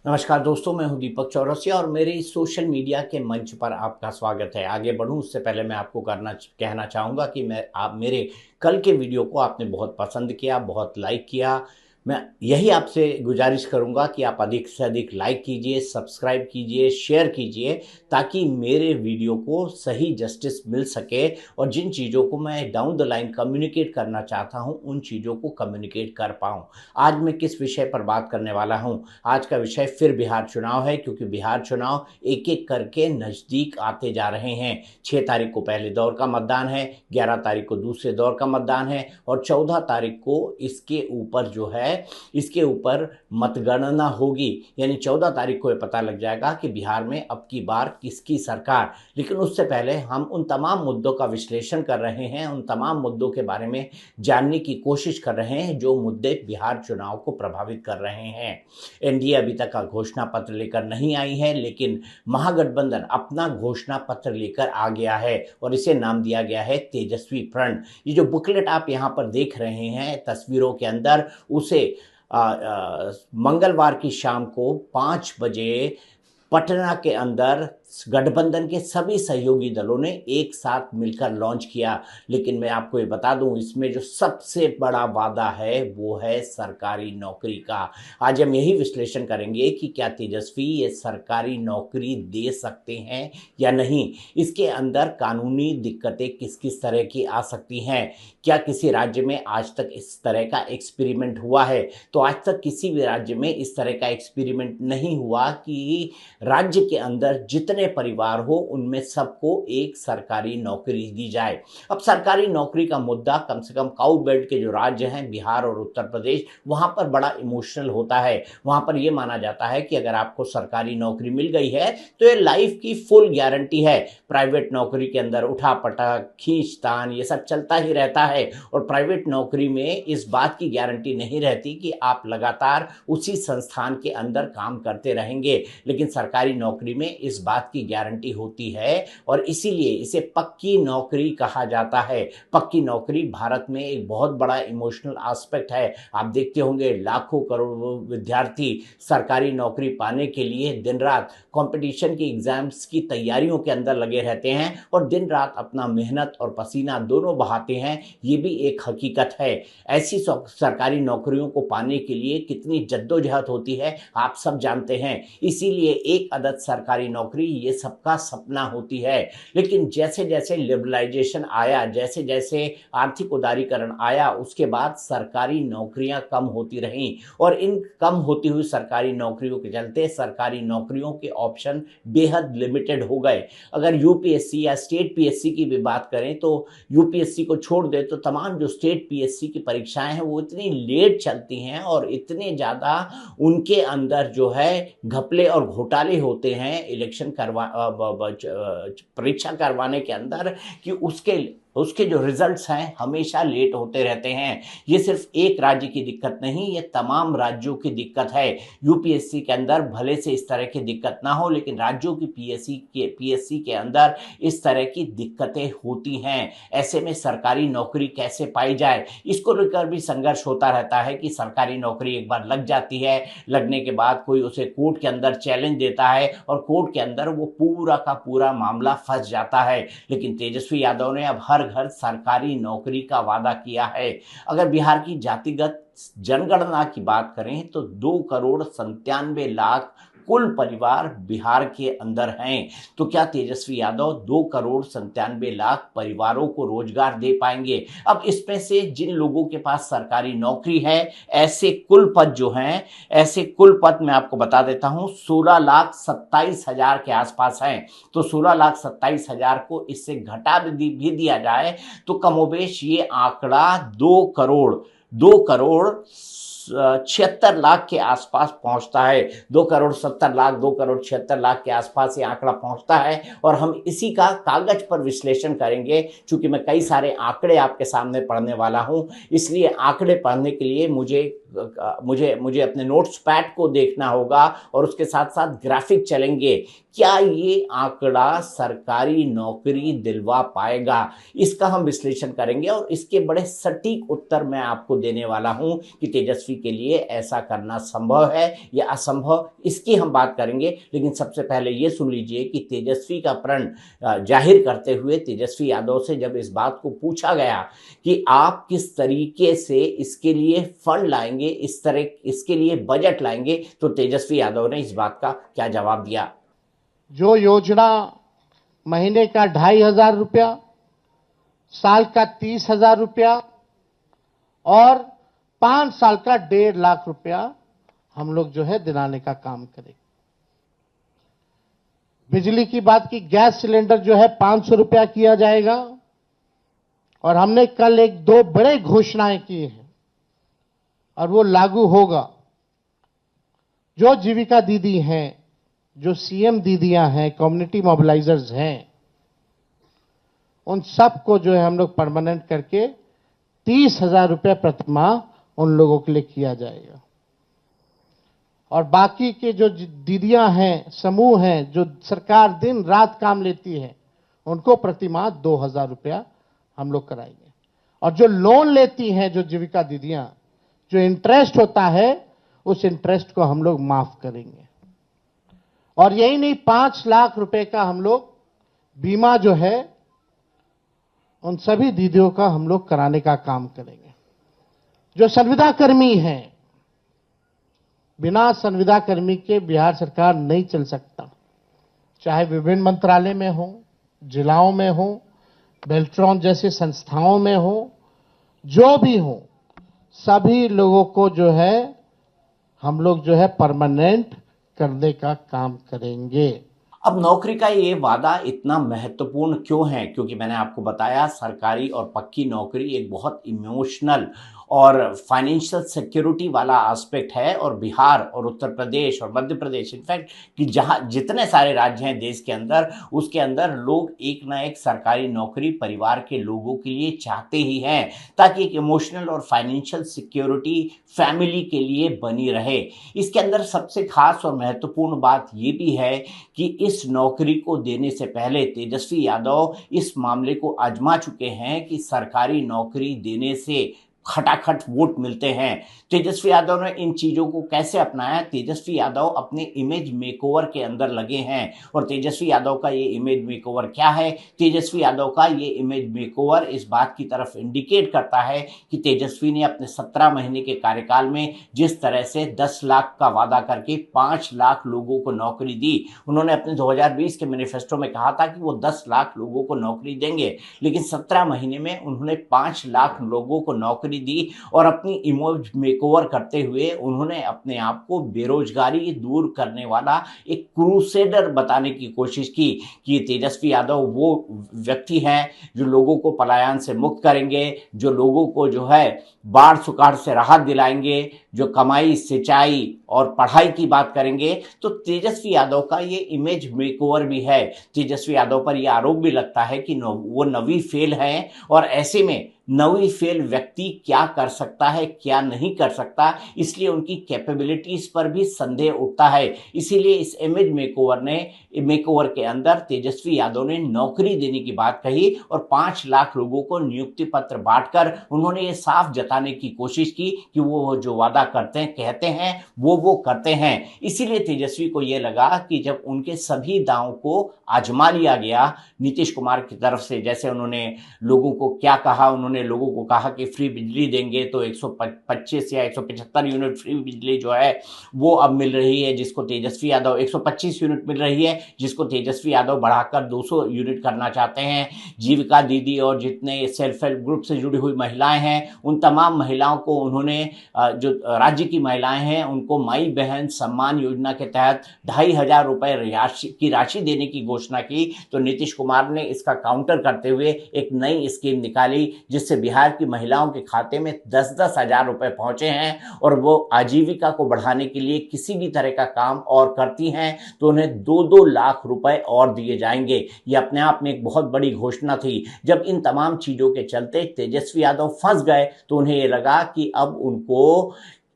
नमस्कार दोस्तों, मैं हूं दीपक चौरसिया और मेरे इस सोशल मीडिया के मंच पर आपका स्वागत है। आगे बढ़ूं उससे पहले मैं आपको कहना चाहूँगा कि आप मेरे कल के वीडियो को आपने बहुत पसंद किया, बहुत लाइक किया। मैं यही आपसे गुजारिश करूंगा कि आप अधिक से अधिक लाइक कीजिए, सब्सक्राइब कीजिए, शेयर कीजिए, ताकि मेरे वीडियो को सही जस्टिस मिल सके और जिन चीज़ों को मैं डाउन द लाइन कम्युनिकेट करना चाहता हूं उन चीज़ों को कम्युनिकेट कर पाऊं। आज मैं किस विषय पर बात करने वाला हूं? आज का विषय फिर बिहार चुनाव है, क्योंकि बिहार चुनाव एक एक करके नज़दीक आते जा रहे हैं। 6 तारीख को पहले दौर का मतदान है, 11 तारीख को दूसरे दौर का मतदान है और 14 तारीख को इसके ऊपर मतगणना होगी। यानी 14 तारीख को ये पता लग जाएगा कि बिहार में अब की बार किसकी सरकार। लेकिन उससे पहले हम उन तमाम मुद्दों का विश्लेषण कर रहे हैं, उन तमाम मुद्दों के बारे में जानने की कोशिश कर रहे हैं जो मुद्दे बिहार चुनाव को प्रभावित कर रहे हैं। एनडीए अभी तक का घोषणा पत्र लेकर नहीं आई है, लेकिन महागठबंधन अपना घोषणा पत्र लेकर आ गया है और इसे नाम दिया गया है तेजस्वी फ्रंट। ये जो बुकलेट आप यहाँ पर देख रहे हैं तस्वीरों के अंदर, उसे मंगलवार की शाम को 5 बजे पटना के अंदर गठबंधन के सभी सहयोगी दलों ने एक साथ मिलकर लॉन्च किया। लेकिन मैं आपको ये बता दूं, इसमें जो सबसे बड़ा वादा है वो है सरकारी नौकरी का। आज हम यही विश्लेषण करेंगे कि क्या तेजस्वी ये सरकारी नौकरी दे सकते हैं या नहीं। इसके अंदर कानूनी दिक्कतें किस किस तरह की आ सकती हैं, क्या किसी राज्य में आज तक इस तरह का एक्सपेरिमेंट हुआ है? तो आज तक किसी भी राज्य में इस तरह का एक्सपेरिमेंट नहीं हुआ कि राज्य के अंदर जितने परिवार हो उनमें सबको एक सरकारी नौकरी दी जाए। अब सरकारी नौकरी का मुद्दा कम से कम काऊ बेल्ट के जो राज्य हैं बिहार और उत्तर प्रदेश, वहां पर बड़ा इमोशनल होता है। वहां पर यह माना जाता है कि अगर आपको सरकारी नौकरी मिल गई है तो ये लाइफ की फुल गारंटी है। प्राइवेट नौकरी के अंदर उठा पटक, खींचतान, ये सब चलता ही रहता है और प्राइवेट नौकरी में इस बात की गारंटी नहीं रहती कि आप लगातार उसी संस्थान के अंदर काम करते रहेंगे। लेकिन सरकारी नौकरी में इस बात की गारंटी होती है और इसीलिए इसे पक्की नौकरी कहा जाता है। पक्की नौकरी भारत में एक बहुत बड़ा इमोशनल एस्पेक्ट है। आप देखते होंगे लाखों करोड़ों विद्यार्थी सरकारी नौकरी पाने के लिए दिन रात कंपटीशन की एग्जाम्स की तैयारियों के अंदर लगे रहते हैं और दिन रात अपना मेहनत और पसीना दोनों बहाते हैं। ये भी एक हकीकत है। ऐसी सरकारी नौकरियों को पाने के लिए कितनी जद्दोजहद होती है आप सब जानते हैं। इसीलिए एक अदद सरकारी नौकरी ये सबका सपना होती है। लेकिन जैसे जैसे लिबरलाइजेशन आया, जैसे जैसे आर्थिक उदारीकरण आया, उसके बाद सरकारी नौकरियां कम होती रहीं और इन कम होती हुई सरकारी नौकरियों के चलते सरकारी नौकरियों के ऑप्शन बेहद लिमिटेड हो गए। अगर यूपीएससी या स्टेट पीएससी की भी बात करें तो यूपीएससी को छोड़ दे तो तमाम जो स्टेट पीएससी की परीक्षाएं हैं वो इतनी लेट चलती हैं और इतने ज़्यादा उनके अंदर जो है घपले और घोटाले होते हैं इलेक्शन परीक्षा करवाने के अंदर कि उसके जो रिजल्ट्स हैं हमेशा लेट होते रहते हैं। ये सिर्फ एक राज्य की दिक्कत नहीं, ये तमाम राज्यों की दिक्कत है। यूपीएससी के अंदर भले से इस तरह की दिक्कत ना हो, लेकिन राज्यों की पीएससी के अंदर इस तरह की दिक्कतें होती हैं। ऐसे में सरकारी नौकरी कैसे पाई जाए, इसको लेकर भी संघर्ष होता रहता है कि सरकारी नौकरी एक बार लग जाती है, लगने के बाद कोई उसे कोर्ट के अंदर चैलेंज देता है और कोर्ट के अंदर वो पूरा का पूरा मामला फंस जाता है। लेकिन तेजस्वी यादव ने अब हर घर सरकारी नौकरी का वादा किया है। अगर बिहार की जातिगत जनगणना की बात करें तो 2,97,00,000 कुल परिवार बिहार के अंदर हैं। तो क्या तेजस्वी यादव 2,97,00,000 परिवारों को रोजगार दे पाएंगे? अब इसमें से जिन लोगों के पास सरकारी नौकरी है, ऐसे कुल पद जो हैं, ऐसे कुल पद मैं आपको बता देता हूं 16,27,000 के आसपास हैं। तो 16,27,000 को इससे घटा भी दिया जाए तो कमोबेश ये आंकड़ा 2,76,00,000 के आसपास पहुंचता है। 2,70,00,000, 2,76,00,000 के आसपास ये आंकड़ा पहुंचता है और हम इसी का कागज पर विश्लेषण करेंगे। चूंकि मैं कई सारे आंकड़े आपके सामने पढ़ने वाला हूं, इसलिए आंकड़े पढ़ने के लिए मुझे मुझे मुझे अपने नोट्स पैड को देखना होगा और उसके साथ साथ ग्राफिक चलेंगे। क्या ये आंकड़ा सरकारी नौकरी दिलवा पाएगा? इसका हम विश्लेषण करेंगे और इसके बड़े सटीक उत्तर मैं आपको देने वाला हूं कि तेजस्वी के लिए ऐसा करना संभव है या असंभव, इसकी हम बात करेंगे। लेकिन सबसे पहले ये सुन लीजिए कि तेजस्वी का प्रण जाहिर करते हुए तेजस्वी यादव से जब इस बात को पूछा गया कि आप किस तरीके से इसके लिए फंड लाएंगे, इस तरह इसके लिए बजट लाएंगे, तो तेजस्वी यादव ने इस बात का क्या जवाब दिया। जो योजना महीने का 2,500 रुपया, साल का 30,000 रुपया और 5 साल का 1.5 लाख रुपया हम लोग जो है दिलाने का काम करेंगे। बिजली की बात की, गैस सिलेंडर जो है 500 रुपया किया जाएगा और हमने कल एक दो बड़े घोषणाएं की हैं और वो लागू होगा। जो जीविका दीदी हैं, जो सीएम दीदियां हैं, कम्युनिटी मोबिलाइजर्स हैं, उन सबको जो है हम लोग परमानेंट करके 30,000 रुपये प्रति माह उन लोगों के लिए किया जाएगा। और बाकी के जो दीदियां हैं, समूह हैं, जो सरकार दिन रात काम लेती है, उनको प्रति माह 2,000 रुपया हम लोग कराएंगे। और जो लोन लेती हैं, जो जीविका दीदियां, जो इंटरेस्ट होता है, उस इंटरेस्ट को हम लोग माफ करेंगे। और यही नहीं, 5 लाख रुपए का हम लोग बीमा जो है उन सभी दीदियों का हम लोग कराने का काम करेंगे। जो संविदा कर्मी हैं, बिना संविदा कर्मी के बिहार सरकार नहीं चल सकता, चाहे विभिन्न मंत्रालय में हो, जिलाओं में हो, बेल्ट्रॉन जैसी संस्थाओं में हो, जो भी हो, सभी लोगों को जो है हम लोग जो है परमानेंट करने का काम करेंगे। अब नौकरी का ये वादा इतना महत्वपूर्ण क्यों है? क्योंकि मैंने आपको बताया सरकारी और पक्की नौकरी एक बहुत इमोशनल और फाइनेंशियल सिक्योरिटी वाला एस्पेक्ट है। और बिहार और उत्तर प्रदेश और मध्य प्रदेश, इनफैक्ट कि जहाँ जितने सारे राज्य हैं देश के अंदर, उसके अंदर लोग एक ना एक सरकारी नौकरी परिवार के लोगों के लिए चाहते ही हैं, ताकि एक इमोशनल और फाइनेंशियल सिक्योरिटी फैमिली के लिए बनी रहे। इसके अंदर सबसे खास और महत्वपूर्ण बात ये भी है कि इस नौकरी को देने से पहले तेजस्वी यादव इस मामले को आजमा चुके हैं कि सरकारी नौकरी देने से खटाखट वोट मिलते हैं। तेजस्वी यादव ने इन चीज़ों को कैसे अपनाया? तेजस्वी यादव अपने इमेज मेकओवर के अंदर लगे हैं। और तेजस्वी यादव का ये इमेज मेकओवर क्या है? तेजस्वी यादव का ये इमेज मेकओवर इस बात की तरफ इंडिकेट करता है कि तेजस्वी ने अपने 17 महीने के कार्यकाल में जिस तरह से 10 लाख का वादा करके 5 लाख लोगों को नौकरी दी। उन्होंने अपने 2020 के मैनिफेस्टो में कहा था कि वो 10 लाख लोगों को नौकरी देंगे, लेकिन 17 महीने में उन्होंने 5 लाख लोगों को नौकरी दी। और अपनी इमेज मेकओवर करते हुए उन्होंने अपने आप को बेरोजगारी दूर करने वाला एक क्रूसेडर बताने की कोशिश की कि तेजस्वी यादव वो व्यक्ति हैं जो लोगों को पलायन से मुक्त करेंगे, जो लोगों को जो है बाढ़ सुखाड़ से राहत दिलाएंगे, जो कमाई, सिंचाई और पढ़ाई की बात करेंगे। तो तेजस्वी यादव का ये इमेज मेकओवर भी है। तेजस्वी यादव पर यह आरोप भी लगता है कि वो नवी फेल हैं, और ऐसे में नवी फेल व्यक्ति क्या कर सकता है, क्या नहीं कर सकता, इसलिए उनकी कैपेबिलिटीज पर भी संदेह उठता है। इसीलिए इस इमेज मेकओवर के अंदर तेजस्वी यादव ने नौकरी देने की बात कही और 5 लाख लोगों को नियुक्ति पत्र बांटकर उन्होंने ये साफ जताने की कोशिश की कि वो जो वादा करते हैं, कहते हैं, वो करते हैं। इसीलिए तेजस्वी को ये लगा कि जब उनके सभी दांव को आजमा लिया गया नीतीश कुमार की तरफ से, जैसे उन्होंने लोगों को क्या कहा, उन्होंने लोगों को कहा कि फ्री बिजली देंगे, तो 125 या 175 यूनिट फ्री बिजली जो है वो अब मिल रही है, जिसको तेजस्वी यादव 125 यूनिट मिल रही है, जिसको तेजस्वी यादव बढ़ाकर 200 यूनिट करना चाहते हैं। जीविका दीदी और जितने सेल्फ हेल्प ग्रुप से जुड़ी हुई महिलाएं हैं, उन तमाम महिलाओं को उन्होंने, जो राज्य की महिलाएं हैं, उनको माई बहन सम्मान योजना के तहत 2,500 रुपए की राशि देने की घोषणा की। तो नीतीश कुमार ने इसका काउंटर करते हुए एक नई स्कीम निकाली, जिससे बिहार की महिलाओं के खाते में 10-10 हजार रुपए पहुंचे हैं। और वो आजीविका को बढ़ाने के लिए किसी भी तरह का काम और करती हैं तो उन्हें 2-2 लाख रुपए और दिए जाएंगे। ये अपने आप में एक बहुत बड़ी घोषणा थी। जब इन तमाम चीजों के चलते तेजस्वी यादव फंस गए तो उन्हें ये लगा कि अब उनको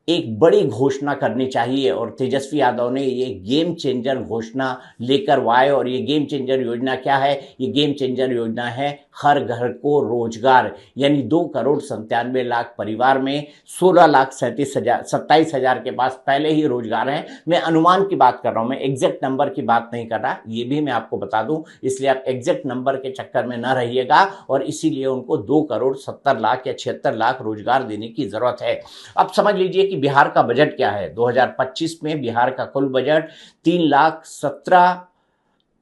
एक बड़ी घोषणा करनी चाहिए और तेजस्वी यादव ने ये गेम चेंजर घोषणा लेकर आए। और ये गेम चेंजर योजना क्या है? ये गेम चेंजर योजना है हर घर को रोजगार, यानी 2,97,00,000 परिवार में 16,37,000 के पास पहले ही रोजगार है। मैं अनुमान की बात कर रहा हूं, मैं एग्जैक्ट नंबर की बात नहीं कर रहा, ये भी मैं आपको बता दूं, इसलिए आप एग्जैक्ट नंबर के चक्कर में ना रहिएगा। और इसीलिए उनको 2,70,00,000 या 76,00,000 रोजगार देने की जरूरत है। अब समझ लीजिए कि बिहार का बजट क्या है। 2025 में बिहार का कुल बजट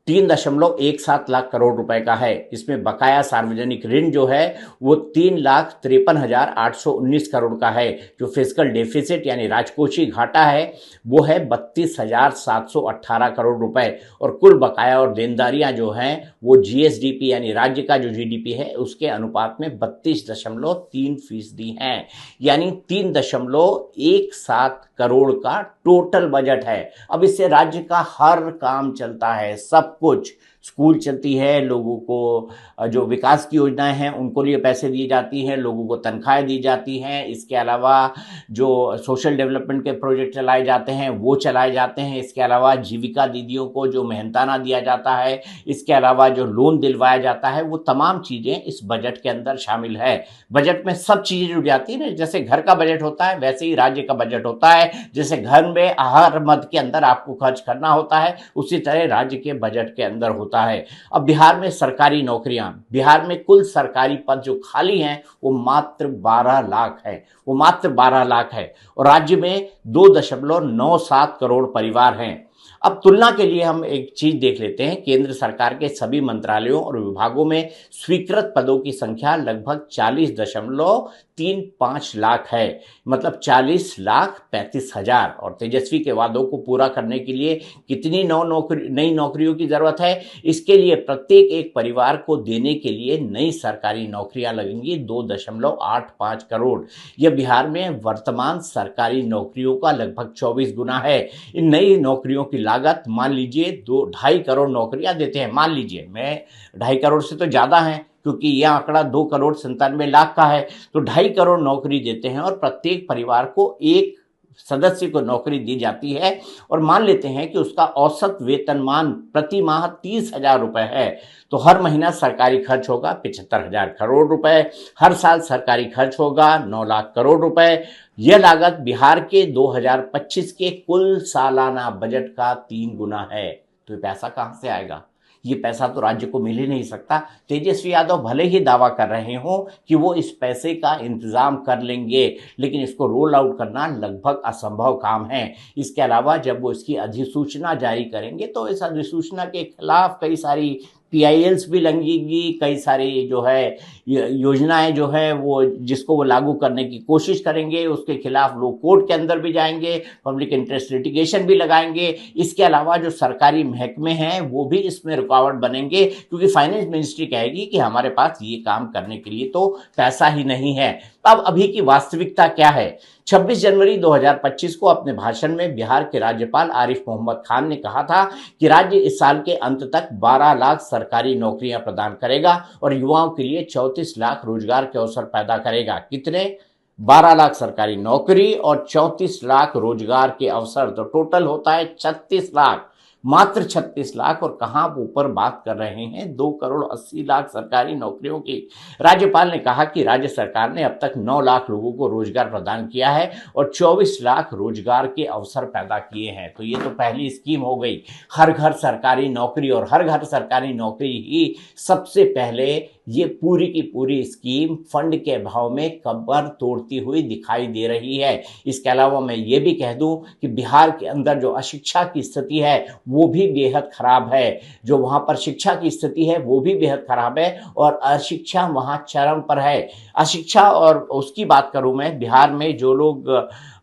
3,17 लाख करोड़ रुपए का है। इसमें बकाया सार्वजनिक ऋण जो है वो 3,53,819 करोड़ का है। जो फिस्कल डेफिसिट यानी राजकोषीय घाटा है वो है 32,718 करोड़ रुपए। और कुल बकाया और देनदारियां जो हैं वो जीएसडीपी यानी राज्य का जो जीडीपी है उसके अनुपात में 32.3% हैं, यानी 3.17 करोड़ का टोटल बजट है। अब इससे राज्य का हर काम चलता है, सब कुछ, स्कूल चलती है, लोगों को जो विकास की योजनाएं हैं उनको लिए पैसे दिए जाती हैं, लोगों को तनख्वाहें दी जाती हैं। इसके अलावा जो सोशल डेवलपमेंट के प्रोजेक्ट चलाए जाते हैं वो चलाए जाते हैं। इसके अलावा जीविका दीदियों को जो मेहनताना दिया जाता है, इसके अलावा जो लोन दिलवाया जाता है, वो तमाम चीज़ें इस बजट के अंदर शामिल है। बजट में सब चीज़ें जुड़ जाती है ना, जैसे घर का बजट होता है वैसे ही राज्य का बजट होता है। जैसे घर में हर मद के अंदर आपको खर्च करना होता है, उसी तरह राज्य के बजट के अंदर होता है। अब बिहार में सरकारी नौकरियां, बिहार में कुल सरकारी पद जो खाली हैं वो मात्र 12 लाख है, वो मात्र 12 लाख है। और राज्य में 2.97 करोड़ परिवार हैं। अब तुलना के लिए हम एक चीज देख लेते हैं। केंद्र सरकार के सभी मंत्रालयों और विभागों में स्वीकृत पदों की संख्या लगभग 40.35 लाख है, मतलब 40,35,000। और तेजस्वी के वादों को पूरा करने के लिए कितनी नई नौकरियों की जरूरत है? इसके लिए प्रत्येक एक परिवार को देने के लिए नई सरकारी नौकरियां लगेंगी 2.85 करोड़। यह बिहार में वर्तमान सरकारी नौकरियों का लगभग 24 गुना है। इन नई नौकरियों की लागत मान लीजिए 2-2.5 करोड़ नौकरियां देते हैं। मान लीजिए, मैं 2.5 करोड़ से तो ज्यादा है क्योंकि यह आंकड़ा 2,97,00,000 का है, तो 2.5 करोड़ नौकरी देते हैं और प्रत्येक परिवार को एक सदस्य को नौकरी दी जाती है। और मान लेते हैं कि उसका औसत वेतनमान प्रति माह 30,000 रुपए है, तो हर महीना सरकारी खर्च होगा 75,000 करोड़ रुपए, हर साल सरकारी खर्च होगा 9 लाख करोड़ रुपए। यह लागत बिहार के 2025 के कुल सालाना बजट का 3 गुना है। तो ये पैसा कहां से आएगा? ये पैसा तो राज्य को मिल ही नहीं सकता। तेजस्वी यादव भले ही दावा कर रहे हो कि वो इस पैसे का इंतजाम कर लेंगे, लेकिन इसको रोल आउट करना लगभग असंभव काम है। इसके अलावा जब वो इसकी अधिसूचना जारी करेंगे तो इस अधिसूचना के खिलाफ कई सारी PILs भी लगेंगी, कई सारी जो है योजनाएं जो है वो जिसको वो लागू करने की कोशिश करेंगे, उसके खिलाफ लोग कोर्ट के अंदर भी जाएंगे, पब्लिक इंटरेस्ट लिटिगेशन भी लगाएंगे। इसके अलावा जो सरकारी महकमे हैं वो भी इसमें रुकावट बनेंगे, क्योंकि फाइनेंस मिनिस्ट्री कहेगी कि हमारे पास ये काम करने के लिए तो पैसा ही नहीं है। अब अभी की वास्तविकता क्या है? 26 जनवरी 2025 को अपने भाषण में बिहार के राज्यपाल आरिफ मोहम्मद खान ने कहा था कि राज्य इस साल के अंत तक 12 लाख सरकारी नौकरियां प्रदान करेगा और युवाओं के लिए 34 लाख रोजगार के अवसर पैदा करेगा। कितने? 12 लाख सरकारी नौकरी और 34 लाख रोजगार के अवसर, तो टोटल होता है 36 लाख, मात्र 36 लाख। और कहां ऊपर बात कर रहे हैं 2,80,00,000 सरकारी नौकरियों की। राज्यपाल ने कहा कि राज्य सरकार ने अब तक 9 लाख लोगों को रोजगार प्रदान किया है और 24 लाख रोजगार के अवसर पैदा किए हैं। तो ये तो पहली स्कीम हो गई, हर घर सरकारी नौकरी। और हर घर सरकारी नौकरी ही सबसे पहले ये पूरी की पूरी स्कीम फंड के अभाव में कमर तोड़ती हुई दिखाई दे रही है। इसके अलावा मैं ये भी कह दूं कि बिहार के अंदर जो अशिक्षा की स्थिति है वो भी बेहद खराब है। जो वहां पर शिक्षा की स्थिति है वो भी बेहद खराब है और अशिक्षा वहां चरम पर है। अशिक्षा, और उसकी बात करूं मैं, बिहार में जो लोग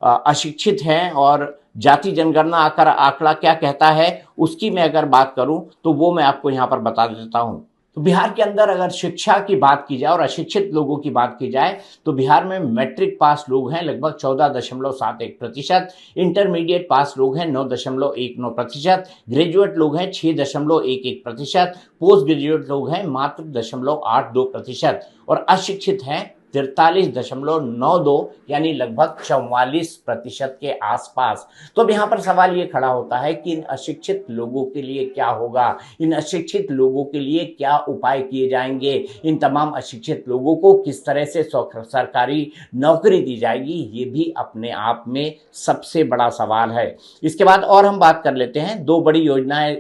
अशिक्षित हैं और जाति जनगणना आंकड़ा क्या कहता है उसकी मैं अगर बात करूं तो वो मैं आपको यहां पर बता देता हूं। तो बिहार के अंदर अगर शिक्षा की बात की जाए और अशिक्षित लोगों की बात की जाए तो बिहार में मैट्रिक पास लोग हैं लगभग 14.71%, इंटरमीडिएट पास लोग हैं 9.19%, ग्रेजुएट लोग हैं 6.11%, पोस्ट ग्रेजुएट लोग हैं मात्र 0.82% और अशिक्षित हैं 43.92 यानी लगभग 44% के आसपास। तो अब यहाँ पर सवाल ये खड़ा होता है कि इन अशिक्षित लोगों के लिए क्या होगा, इन अशिक्षित लोगों के लिए क्या उपाय किए जाएंगे, इन तमाम अशिक्षित लोगों को किस तरह से सरकारी नौकरी दी जाएगी, ये भी अपने आप में सबसे बड़ा सवाल है। इसके बाद और हम बात कर लेते हैं, दो बड़ी योजनाएं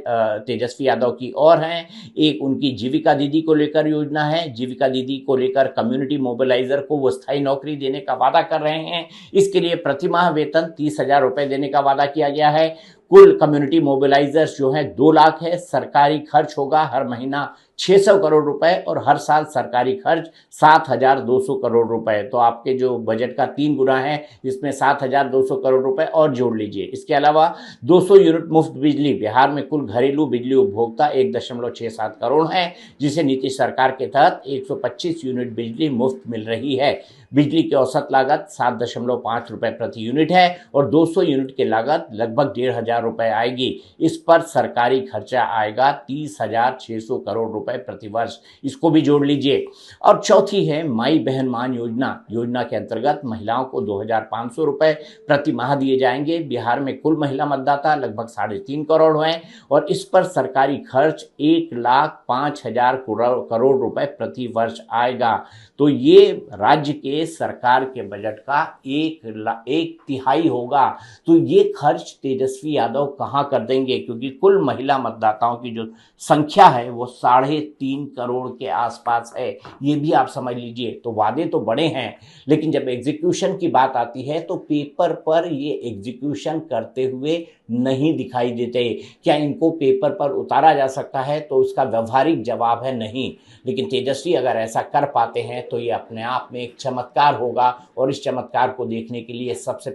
तेजस्वी यादव की और हैं। एक उनकी जीविका दीदी को लेकर योजना है। जीविका दीदी को लेकर कम्युनिटी मोबिलाइजर को वो स्थायी नौकरी देने का वादा कर रहे हैं। इसके लिए प्रतिमाह वेतन 30,000 रुपए देने का वादा किया गया है। कुल कम्युनिटी मोबिलाइजर्स जो है 2 लाख है। सरकारी खर्च होगा हर महीना 600 करोड़ रुपए और हर साल सरकारी खर्च 7,200 करोड़ रुपए। तो आपके जो बजट का 3 गुना है, इसमें 7,200 करोड़ रुपए और जोड़ लीजिए। इसके अलावा 200 यूनिट मुफ्त बिजली। बिहार में कुल घरेलू बिजली उपभोक्ता 1.67 करोड़ है, जिसे नीतीश सरकार के तहत 125 यूनिट बिजली मुफ्त मिल रही है। बिजली की औसत लागत 7.5 रुपए प्रति यूनिट है और 200 यूनिट की लागत लगभग 1,500 रुपए आएगी। इस पर सरकारी खर्चा आएगा 30,600 करोड़ रुपए प्रति वर्ष, इसको भी जोड़ लीजिए। और चौथी है माई बहन मान योजना। योजना के अंतर्गत महिलाओं को 2,500 रुपए प्रति माह दिए जाएंगे। बिहार में कुल महिला मतदाता लगभग 3.5 करोड़ हैं और इस पर सरकारी खर्च 1,05,000 करोड़ रुपए प्रति वर्ष आएगा। तो ये राज्य के सरकार के बजट का 1/3 होगा। तो ये खर्च तेजस्वी यादव कहाँ कर देंगे, क्योंकि कुल महिला मतदाताओं की जो संख्या है वो 3.5 करोड़ के आसपास है। ये भी आप समझ लीजिए। तो वादे तो बड़े हैं, लेकिन जब एग्जीक्यूशन की बात आती है तो पेपर पर ये एग्जीक्यूशन करते हुए नहीं दिखाई देते। क्या इनको पेपर पर उतारा जा सकता है? तो उसका व्यवहारिक जवाब है नहीं। लेकिन तेजस्वी अगर ऐसा कर पाते हैं तो ये अपने आप में एक चमत्कार होगा और इस चमत्कार को देखने के लिए सबसे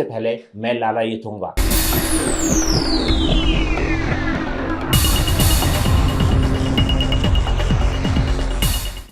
पहले मैं लालायित हूँगा।